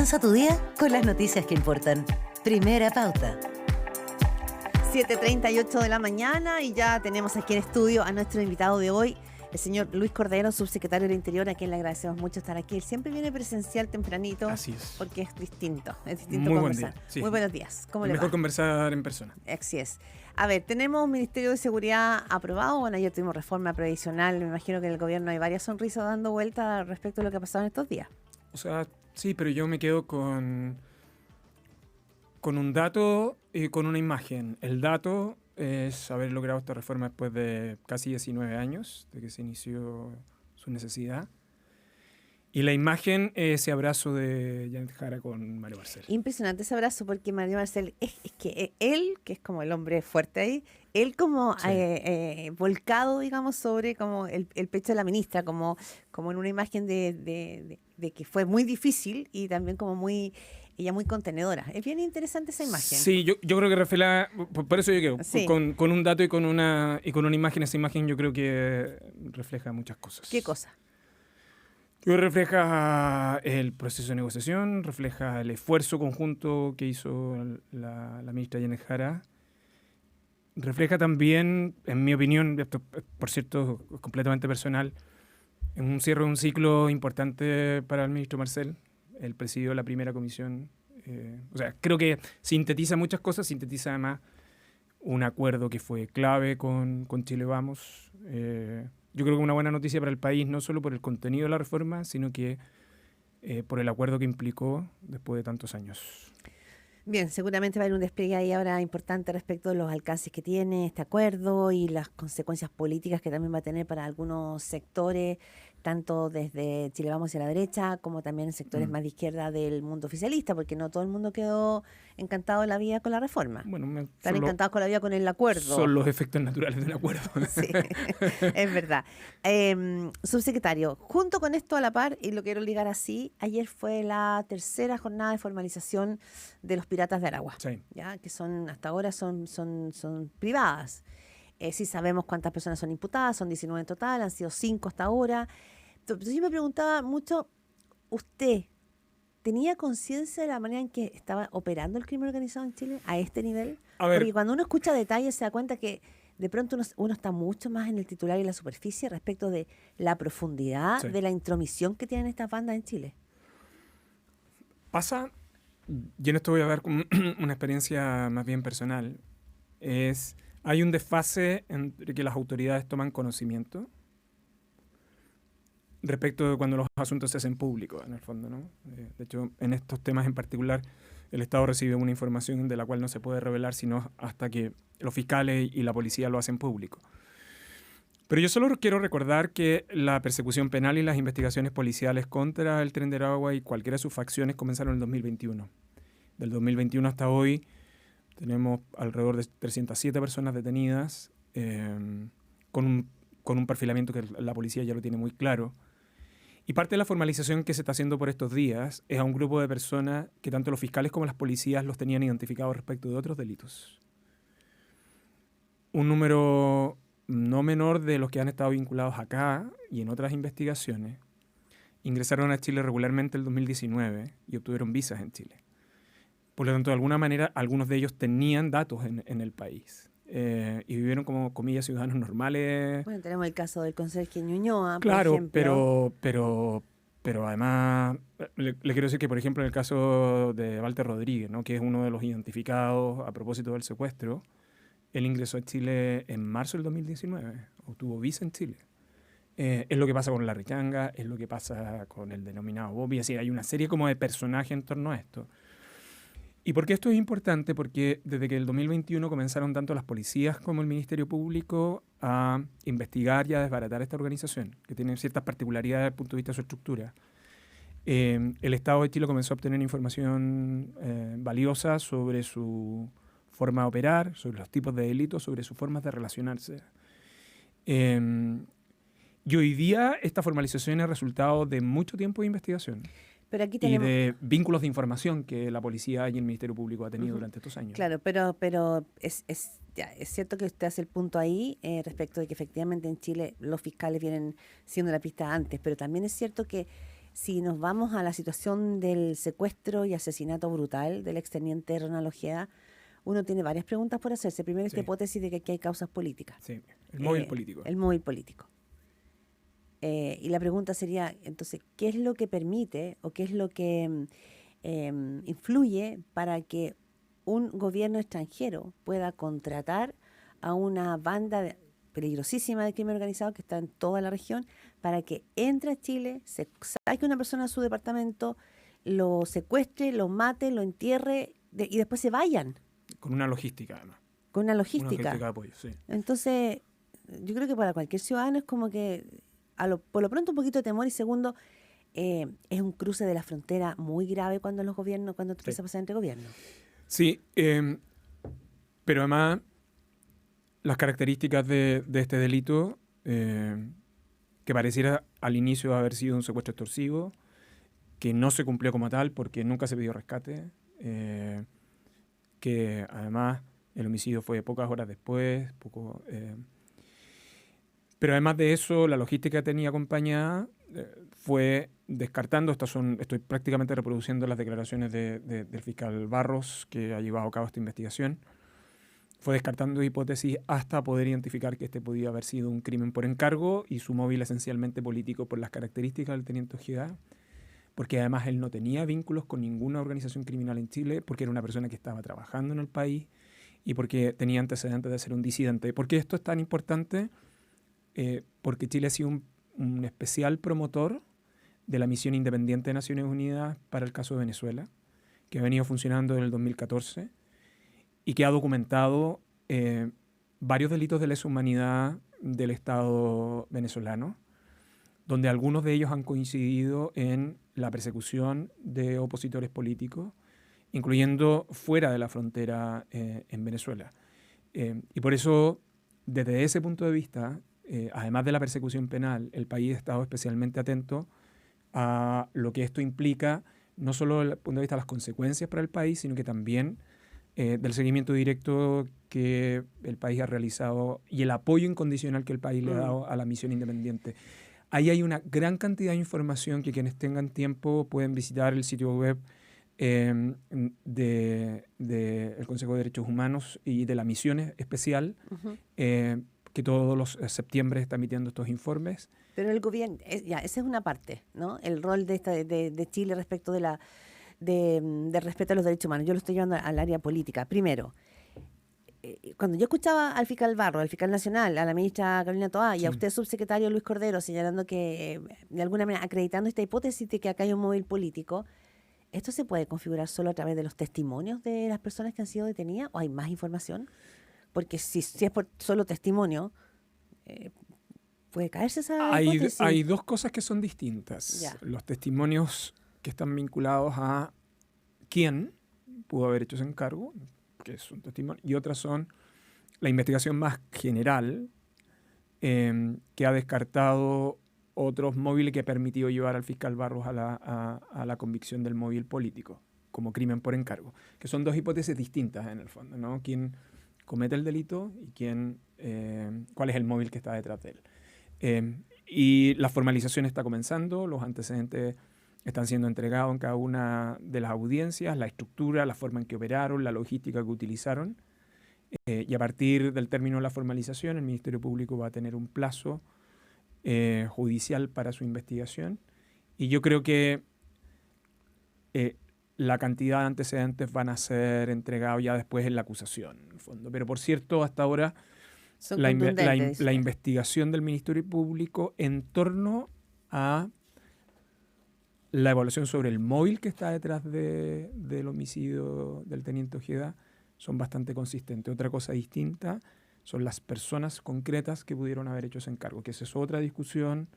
Comienza tu día con las noticias que importan. Primera Pauta. 7:38 de la mañana y ya tenemos aquí en estudio a nuestro invitado de hoy, el señor Luis Cordero, subsecretario del Interior, a quien le agradecemos mucho estar aquí. Él siempre viene presencial tempranito. Así es. Porque es distinto Muy buen conversar. día, sí. Muy buenos días. ¿Cómo le va? Mejor conversar en persona. Así es. A ver, tenemos un Ministerio de Seguridad aprobado. Bueno, ayer tuvimos reforma previsional. Me imagino que en el gobierno hay varias sonrisas dando vuelta respecto a lo que ha pasado en estos días. O sea, sí, pero yo me quedo con un dato y con una imagen. El dato es haber logrado esta reforma después de casi 19 años de que se inició su necesidad. Y la imagen es ese abrazo de Janet Jara con Mario Marcel. Impresionante ese abrazo, porque Mario Marcel es que él, que es como el hombre fuerte ahí, él como Sí. volcado, digamos, sobre como el pecho de la ministra, como en una imagen de que fue muy difícil y también como ella muy contenedora. Es bien interesante esa imagen. Sí, yo creo que refleja, por eso yo creo, Sí. con un dato y con una imagen, esa imagen yo creo que refleja muchas cosas. ¿Qué cosa? Yo creo que refleja el proceso de negociación, refleja el esfuerzo conjunto que hizo la ministra Janet Jara. Refleja también, en mi opinión, esto por cierto es completamente personal, un cierre de un ciclo importante para el ministro Marcel. Él presidió la primera comisión. O sea, creo que sintetiza muchas cosas, sintetiza además un acuerdo que fue clave con Chile Vamos. Yo creo que una buena noticia para el país, no solo por el contenido de la reforma, sino que por el acuerdo que implicó después de tantos años. Bien, seguramente va a haber un despliegue ahí ahora importante respecto de los alcances que tiene este acuerdo y las consecuencias políticas que también va a tener para algunos sectores, tanto desde Chile Vamos hacia la derecha, como también en sectores más de izquierda del mundo oficialista, porque no todo el mundo quedó encantado de la vida con la reforma. Bueno, Están encantados con la vida con el acuerdo. Son los efectos naturales del acuerdo. Sí, es verdad. Subsecretario, junto con esto a la par, y lo quiero ligar así, ayer fue la tercera jornada de formalización de los piratas de Aragua, Sí. ¿ya? Que hasta ahora son privadas. Sí sabemos cuántas personas son imputadas, son 19 en total, han sido 5 hasta ahora. Entonces yo me preguntaba mucho, ¿usted tenía conciencia de la manera en que estaba operando el crimen organizado en Chile a este nivel? A ver. Porque cuando uno escucha detalles se da cuenta que de pronto uno está mucho más en el titular y en la superficie respecto de la profundidad de la intromisión que tienen estas bandas en Chile. Pasa, y en esto voy a dar una experiencia más bien personal, hay un desfase entre que las autoridades toman conocimiento respecto de cuando los asuntos se hacen públicos, en el fondo, ¿no? De hecho, en estos temas en particular, el Estado recibe una información de la cual no se puede revelar sino hasta que los fiscales y la policía lo hacen público. Pero yo solo quiero recordar que la persecución penal y las investigaciones policiales contra el Tren de Aragua y cualquiera de sus facciones comenzaron en el 2021. Del 2021 hasta hoy tenemos alrededor de 307 personas detenidas, con un perfilamiento que la policía ya lo tiene muy claro. Y parte de la formalización que se está haciendo por estos días es a un grupo de personas que tanto los fiscales como las policías los tenían identificados respecto de otros delitos. Un número no menor de los que han estado vinculados acá y en otras investigaciones ingresaron a Chile regularmente en el 2019 y obtuvieron visas en Chile. Por lo tanto, de alguna manera, algunos de ellos tenían datos en el país y vivieron como, comillas, ciudadanos normales. Bueno, tenemos el caso del conserje Ñuñoa, claro, por ejemplo. pero además, le quiero decir que, por ejemplo, en el caso de Walter Rodríguez, ¿no?, que es uno de los identificados a propósito del secuestro, él ingresó a Chile en marzo del 2019, obtuvo visa en Chile. Es lo que pasa con la Richanga, es lo que pasa con el denominado Bobby, así hay una serie como de personajes en torno a esto. ¿Y por qué esto es importante? Porque desde que el 2021 comenzaron tanto las policías como el Ministerio Público a investigar y a desbaratar esta organización, que tiene ciertas particularidades desde el punto de vista de su estructura. El Estado de Chile comenzó a obtener información valiosa sobre su forma de operar, sobre los tipos de delitos, sobre sus formas de relacionarse. Y hoy día esta formalización es resultado de mucho tiempo de investigación. Pero aquí tenemos... Y de vínculos de información que la policía y el Ministerio Público ha tenido durante estos años. Claro, pero es cierto que usted hace el punto ahí respecto de que efectivamente en Chile los fiscales vienen siendo la pista antes, pero también es cierto que si nos vamos a la situación del secuestro y asesinato brutal del exteniente Ronald Ojeda, uno tiene varias preguntas por hacerse. Primero, esta Sí. hipótesis de que aquí hay causas políticas. Sí, el móvil político. El móvil político. Y la pregunta sería, entonces, ¿qué es lo que permite o qué es lo que influye para que un gobierno extranjero pueda contratar a una banda peligrosísima de crimen organizado que está en toda la región para que entre a Chile, se saque una persona a su departamento, lo secuestre, lo mate, lo entierre y después se vayan Con una logística, además. con una Una logística? logística de apoyo, sí. Entonces, yo creo que para cualquier ciudadano es como que, por lo pronto, un poquito de temor, y segundo, es un cruce de la frontera muy grave cuando los gobiernos, cuando Sí. empieza a pasar entre gobiernos. Sí, pero además las características de este delito, que pareciera al inicio haber sido un secuestro extorsivo, que no se cumplió como tal porque nunca se pidió rescate, que además el homicidio fue pocas horas después, pero además de eso, la logística que tenía acompañada fue descartando, estoy prácticamente reproduciendo las declaraciones del fiscal Barros, que ha llevado a cabo esta investigación, fue descartando hipótesis hasta poder identificar que este podía haber sido un crimen por encargo y su móvil esencialmente político por las características del teniente Ojeda, porque además él no tenía vínculos con ninguna organización criminal en Chile, porque era una persona que estaba trabajando en el país y porque tenía antecedentes de ser un disidente. ¿Por qué esto es tan importante? Porque Chile ha sido un especial promotor de la misión independiente de Naciones Unidas para el caso de Venezuela, que ha venido funcionando desde el 2014 y que ha documentado varios delitos de lesa humanidad del Estado venezolano, donde algunos de ellos han coincidido en la persecución de opositores políticos, incluyendo fuera de la frontera en Venezuela. Y por eso, desde ese punto de vista, además de la persecución penal, el país ha estado especialmente atento a lo que esto implica, no solo desde el punto de vista de las consecuencias para el país, sino que también del seguimiento directo que el país ha realizado y el apoyo incondicional que el país le ha dado a la misión independiente. Ahí hay una gran cantidad de información que quienes tengan tiempo pueden visitar el sitio web del Consejo de Derechos Humanos y de la misión especial, que todos los septiembre está emitiendo estos informes. Pero el gobierno, ya, esa es una parte, ¿no? El rol de Chile respecto del respeto a los derechos humanos. Yo lo estoy llevando al área política. Primero, cuando yo escuchaba al fiscal Barro, al fiscal nacional, a la ministra Carolina Toá y a usted, subsecretario Luis Cordero, señalando que, de alguna manera, acreditando esta hipótesis de que acá hay un móvil político, ¿esto se puede configurar solo a través de los testimonios de las personas que han sido detenidas o hay más información? Porque si es por solo testimonio, puede caerse esa hipótesis. Hay dos cosas que son distintas. Ya. Los testimonios que están vinculados a quién pudo haber hecho ese encargo, que es un testimonio, y otras son la investigación más general, que ha descartado otros móviles que ha permitido llevar al fiscal Barros a la convicción del móvil político como crimen por encargo, que son dos hipótesis distintas en el fondo, ¿no? ¿Quién comete el delito y cuál es el móvil que está detrás de él? Y la formalización está comenzando, los antecedentes están siendo entregados en cada una de las audiencias, la estructura, la forma en que operaron, la logística que utilizaron. Y a partir del término de la formalización, el Ministerio Público va a tener un plazo judicial para su investigación. Y yo creo que la cantidad de antecedentes van a ser entregados ya después en la acusación, en el fondo. Pero por cierto, hasta ahora la investigación del Ministerio Público en torno a la evaluación sobre el móvil que está detrás del homicidio del teniente Ojeda son bastante consistentes. Otra cosa distinta son las personas concretas que pudieron haber hecho ese encargo, que esa es otra discusión,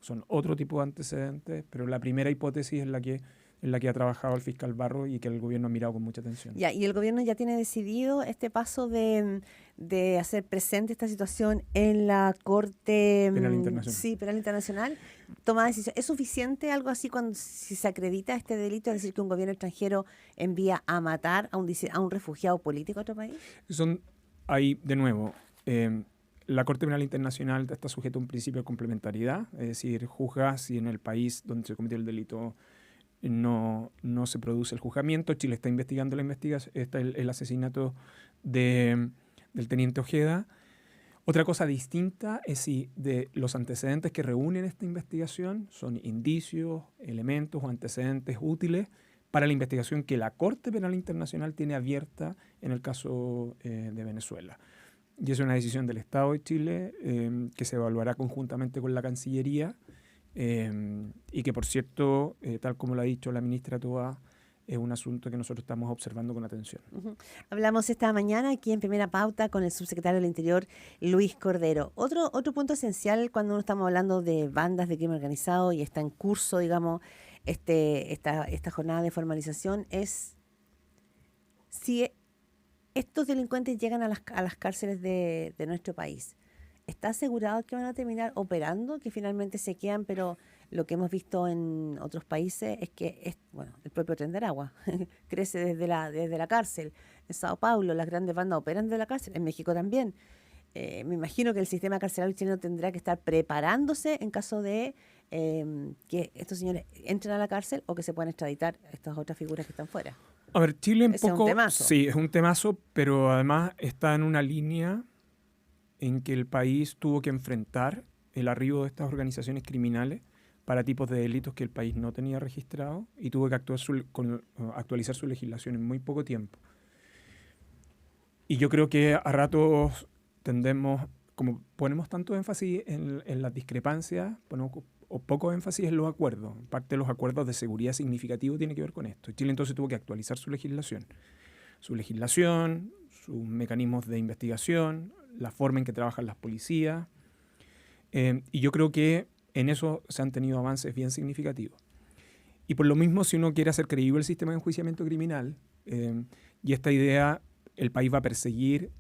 son otro tipo de antecedentes, pero la primera hipótesis es la que ha trabajado el fiscal Barro y que el gobierno ha mirado con mucha atención. Ya, y el gobierno ya tiene decidido este paso de hacer presente esta situación en la Corte Penal Internacional. Sí, Penal Internacional. Toma decisión. ¿Es suficiente algo así si se acredita este delito, es decir, que un gobierno extranjero envía a matar a un refugiado político a otro país? Ahí, de nuevo, la Corte Penal Internacional está sujeta a un principio de complementariedad, es decir, juzga si en el país donde se cometió el delito no se produce el juzgamiento. Chile está investigando el asesinato del teniente Ojeda. Otra cosa distinta es si de los antecedentes que reúnen esta investigación son indicios, elementos o antecedentes útiles para la investigación que la Corte Penal Internacional tiene abierta en el caso de Venezuela. Y es una decisión del Estado de Chile que se evaluará conjuntamente con la Cancillería y que, por cierto, tal como lo ha dicho la ministra Toá, es un asunto que nosotros estamos observando con atención. Uh-huh. Hablamos esta mañana aquí en Primera Pauta con el subsecretario del Interior, Luis Cordero. Otro punto esencial cuando estamos hablando de bandas de crimen organizado y está en curso, digamos, esta jornada de formalización es si estos delincuentes llegan a las cárceles de nuestro país. ¿Está asegurado que van a terminar operando, que finalmente se quedan? Pero lo que hemos visto en otros países es que, el propio Tren de Aragua crece desde la cárcel. En Sao Paulo las grandes bandas operan desde la cárcel, en México también. Me imagino que el sistema carcelario chileno tendrá que estar preparándose en caso de que estos señores entren a la cárcel o que se puedan extraditar estas otras figuras que están fuera. A ver, Chile Ese es un temazo. Sí, es un temazo, pero además está en una línea en que el país tuvo que enfrentar el arribo de estas organizaciones criminales para tipos de delitos que el país no tenía registrado y tuvo que actualizar su legislación en muy poco tiempo. Y yo creo que a ratos tendemos, como ponemos tanto énfasis en las discrepancias, ponemos poco énfasis en los acuerdos. En parte de los acuerdos de seguridad significativo tiene que ver con esto. Chile entonces tuvo que actualizar su legislación, sus mecanismos de investigación, la forma en que trabajan las policías. Y yo creo que en eso se han tenido avances bien significativos. Y por lo mismo, si uno quiere hacer creíble el sistema de enjuiciamiento criminal, y esta idea, el país va a perseguir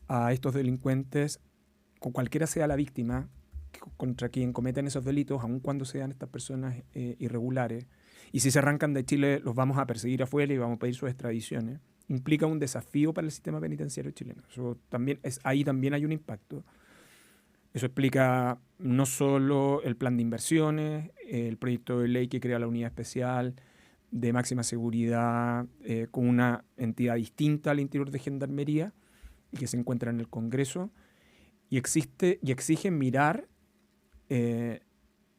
a estos delincuentes, con cualquiera sea la víctima, contra quien cometen esos delitos, aun cuando sean estas personas irregulares. Y si se arrancan de Chile, los vamos a perseguir afuera y vamos a pedir sus extradiciones. Implica un desafío para el sistema penitenciario chileno. Ahí también hay un impacto. Eso explica no solo el plan de inversiones, el proyecto de ley que crea la unidad especial de máxima seguridad con una entidad distinta al interior de Gendarmería y que se encuentra en el Congreso y exige mirar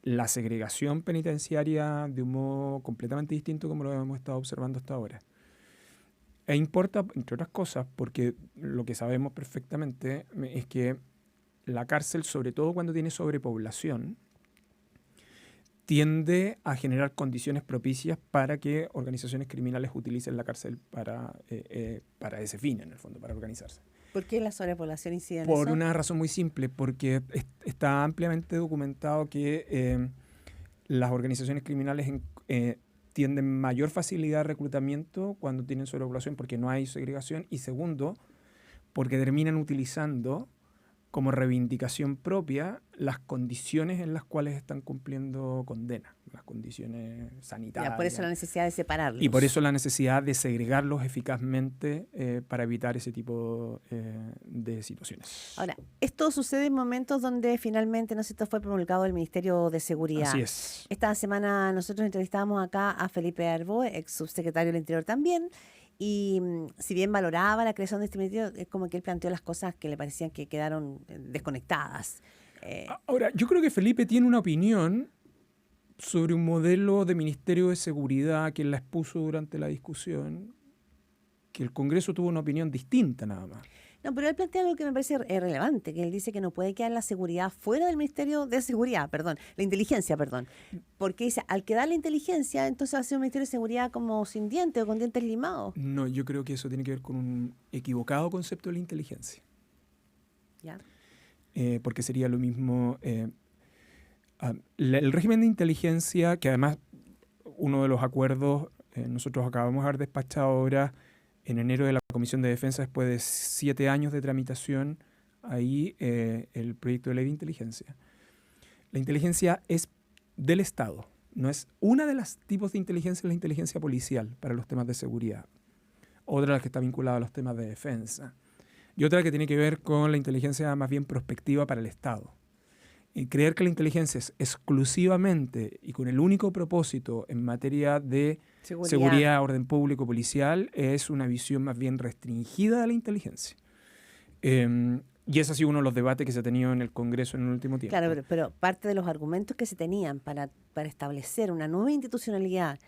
la segregación penitenciaria de un modo completamente distinto como lo hemos estado observando hasta ahora. E importa, entre otras cosas, porque lo que sabemos perfectamente es que la cárcel, sobre todo cuando tiene sobrepoblación, tiende a generar condiciones propicias para que organizaciones criminales utilicen la cárcel para ese fin, en el fondo, para organizarse. ¿Por qué la sobrepoblación incide en Por eso? una razón muy simple, porque está ampliamente documentado que las organizaciones criminales tienen mayor facilidad de reclutamiento cuando tienen sobrepoblación porque no hay segregación y segundo, porque terminan utilizando como reivindicación propia las condiciones en las cuales están cumpliendo condena, las condiciones sanitarias. Por eso la necesidad de separarlos. Y por eso la necesidad de segregarlos eficazmente para evitar ese tipo de situaciones. Ahora, esto sucede en momentos donde finalmente, ¿no sé, esto fue promulgado el Ministerio de Seguridad? Así es. Esta semana nosotros entrevistamos acá a Felipe Arbó, ex subsecretario del Interior también, y si bien valoraba la creación de este ministerio, es como que él planteó las cosas que le parecían que quedaron desconectadas. Ahora, yo creo que Felipe tiene una opinión sobre un modelo de Ministerio de Seguridad que él la expuso durante la discusión, que el Congreso tuvo una opinión distinta nada más. No, pero él plantea algo que me parece relevante, que él dice que no puede quedar la seguridad fuera del Ministerio de Seguridad, la inteligencia, porque dice, al quedar la inteligencia, entonces va a ser un Ministerio de Seguridad como sin dientes o con dientes limados. No, yo creo que eso tiene que ver con un equivocado concepto de la inteligencia. ¿Ya? Porque sería lo mismo. El régimen de inteligencia, que además uno de los acuerdos, nosotros acabamos de haber despachado ahora en enero de la Comisión de Defensa, después de 7 años de tramitación, ahí el proyecto de ley de inteligencia. La inteligencia es del Estado, no es una de los tipos de inteligencia, la inteligencia policial para los temas de seguridad. Otra de las que está vinculada a los temas de defensa. y otra que tiene que ver con la inteligencia más bien prospectiva para el Estado. Y creer que la inteligencia es exclusivamente y con el único propósito en materia de seguridad, orden público, policial, es una visión más bien restringida de la inteligencia. Y ese ha sido uno de los debates que se ha tenido en el Congreso en el último tiempo. Claro, pero parte de los argumentos que se tenían para establecer una nueva institucionalidad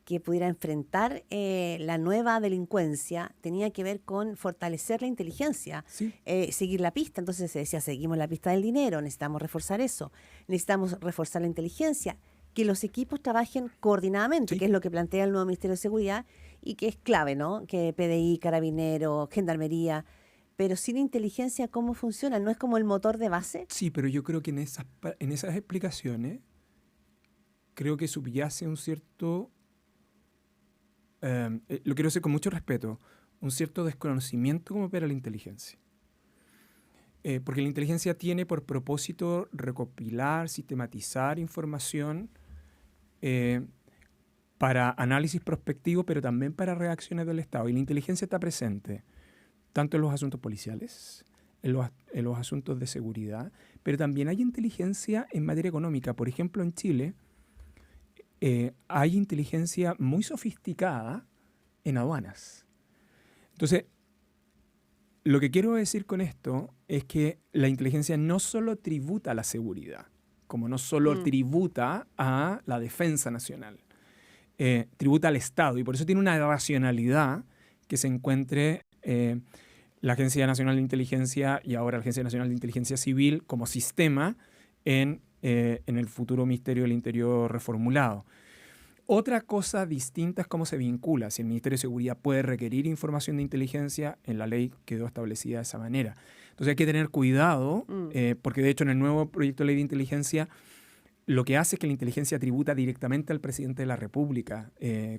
que pudiera enfrentar la nueva delincuencia tenía que ver con fortalecer la inteligencia, Sí. seguir la pista. Entonces se decía, seguimos la pista del dinero, necesitamos reforzar eso, necesitamos reforzar la inteligencia, que los equipos trabajen coordinadamente, Sí. que es lo que plantea el nuevo Ministerio de Seguridad y que es clave, ¿no? Que PDI, Carabineros, Gendarmería, pero sin inteligencia, ¿cómo funciona? ¿No es como el motor de base? Sí, pero yo creo que en esas explicaciones creo que subyace un cierto, lo quiero decir con mucho respeto, un cierto desconocimiento cómo opera la inteligencia. Porque la inteligencia tiene por propósito recopilar, sistematizar información para análisis prospectivo, pero también para reacciones del Estado. Y la inteligencia está presente tanto en los asuntos policiales, en los asuntos de seguridad, pero también hay inteligencia en materia económica. Por ejemplo, en Chile hay inteligencia muy sofisticada en aduanas. Entonces, lo que quiero decir con esto es que la inteligencia no solo tributa a la seguridad, como no solo tributa a la defensa nacional, tributa al Estado, y por eso tiene una racionalidad que se encuentre la Agencia Nacional de Inteligencia y ahora la Agencia Nacional de Inteligencia Civil como sistema en el futuro Ministerio del Interior reformulado. Otra cosa distinta es cómo se vincula. Si el Ministerio de Seguridad puede requerir información de inteligencia, en la ley quedó establecida de esa manera. Entonces hay que tener cuidado, porque de hecho en el nuevo proyecto de ley de inteligencia lo que hace es que la inteligencia tributa directamente al presidente de la República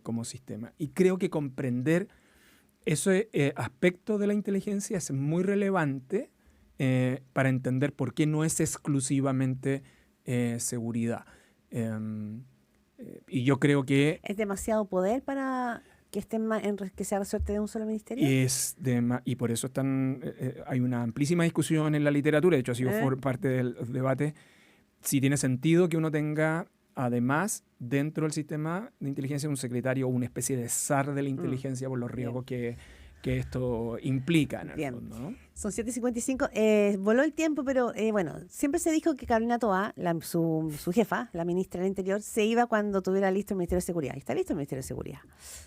como sistema. Y creo que comprender ese aspecto de la inteligencia es muy relevante para entender por qué no es exclusivamente seguridad. Y yo creo que ¿Es demasiado poder para que que sea resuelto de un solo ministerio? y por eso hay una amplísima discusión en la literatura, de hecho ha sido parte del debate, si tiene sentido que uno tenga, además, dentro del sistema de inteligencia, un secretario o una especie de zar de la inteligencia por los riesgos que esto implica en el fondo, ¿no? Son 7:55. Voló el tiempo, pero bueno, siempre se dijo que Carolina Toá, su jefa, la ministra del Interior, se iba cuando tuviera listo el Ministerio de Seguridad. Y está listo el Ministerio de Seguridad.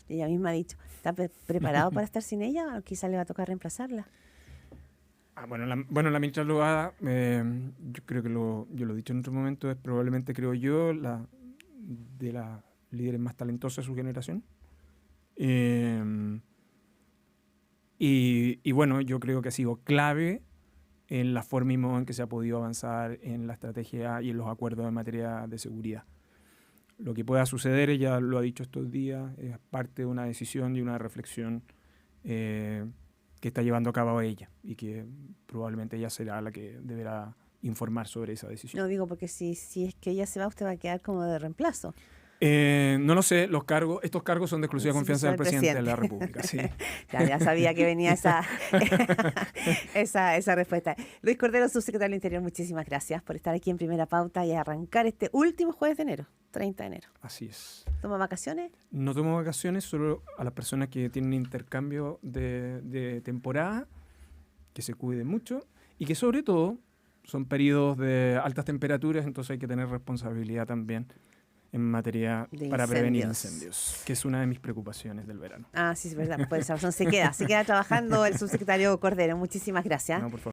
Ella misma ha dicho, ¿está preparado para estar sin ella? ¿O quizás le va a tocar reemplazarla? La ministra Loada, yo creo que yo lo he dicho en otro momento, es probablemente, creo yo, de las líderes más talentosas de su generación. Y bueno, yo creo que ha sido clave en la forma y modo en que se ha podido avanzar en la estrategia y en los acuerdos en materia de seguridad. Lo que pueda suceder, ella lo ha dicho estos días, es parte de una decisión y una reflexión que está llevando a cabo ella y que probablemente ella será la que deberá informar sobre esa decisión. No digo porque si es que ella se va, usted va a quedar como de reemplazo. No lo sé, estos cargos son de exclusiva confianza del presidente de la República. Sí. Ya sabía que venía esa respuesta. Luis Cordero, subsecretario del Interior, muchísimas gracias por estar aquí en Primera Pauta y arrancar este último jueves de enero, 30 de enero. Así es. ¿Toma vacaciones? No tomo vacaciones, solo a las personas que tienen intercambio de temporada, que se cuiden mucho y que sobre todo son periodos de altas temperaturas, entonces hay que tener responsabilidad también en materia para prevenir incendios, que es una de mis preocupaciones del verano. Ah, sí, es verdad, por esa razón se queda trabajando el subsecretario Cordero. Muchísimas gracias. No, por favor.